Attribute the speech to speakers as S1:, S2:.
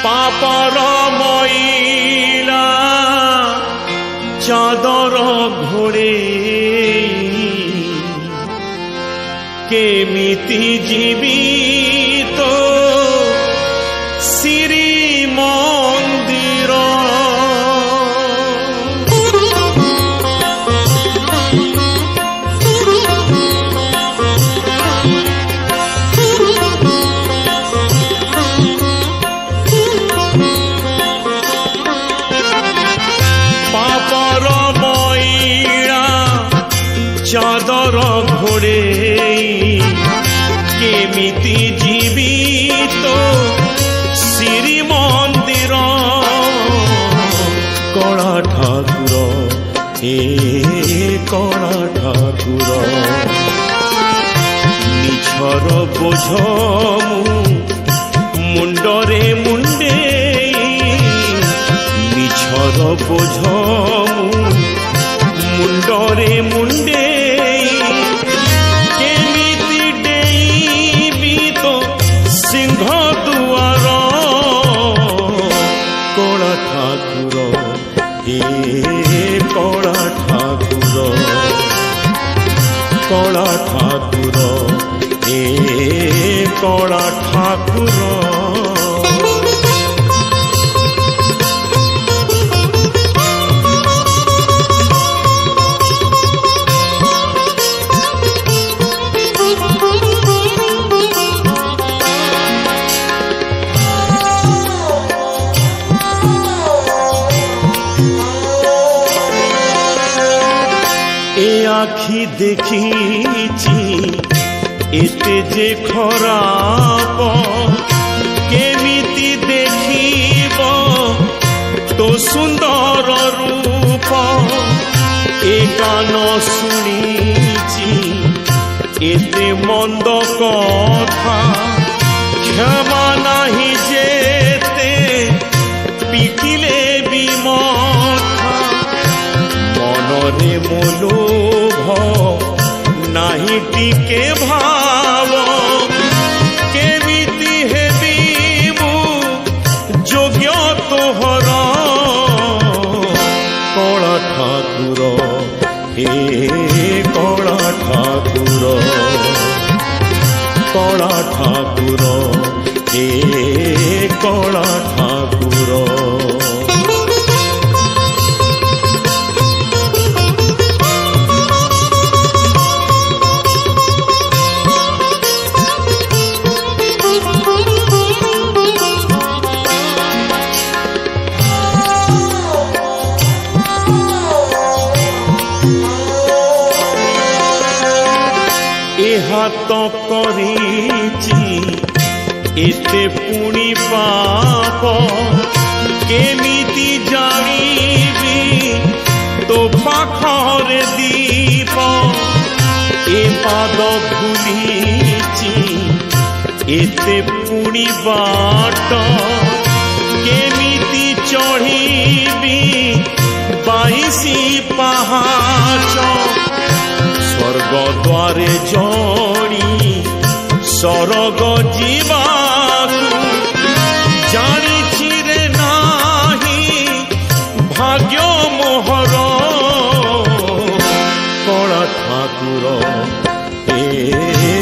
S1: पापर मैला चादर घोड़े केमिति जीवित श्री मंदिर पापर मैला चादर घोड़े केमिति जीवित श्री मंदिर कणा ठाकुर हे कणा ठाकुर निछर बोझ मुंडरे मुंडे निछर बोझ मुंडरे मुंडे सिंह दुआर कणा ठाकुर हे कणा ठाकुर कणा ठाकुर हे कणा ठाकुर आखि देखी एते जे खराब केमिति देखिब तो सुंदर रूप ए गान शुणीची एते मंद कथा क्षमा नहीं जेते पिटिले भी मथा मनरे मनोभ नाही टिके भाव केमिति हेबी मु योग्य तोहर कणा ठाकुर हे कणा ठाकुर कणा ठाकुर हे कणा ठाकुर हाथ करिची एते पुणी पाप केमिति जानिबी तो पाखरे दीप ए पाद भूलिची एते पुणी बाट केमिति चढ़ीबी 22 पहाच स्वर्ग द्वारे जणी सरग जीवा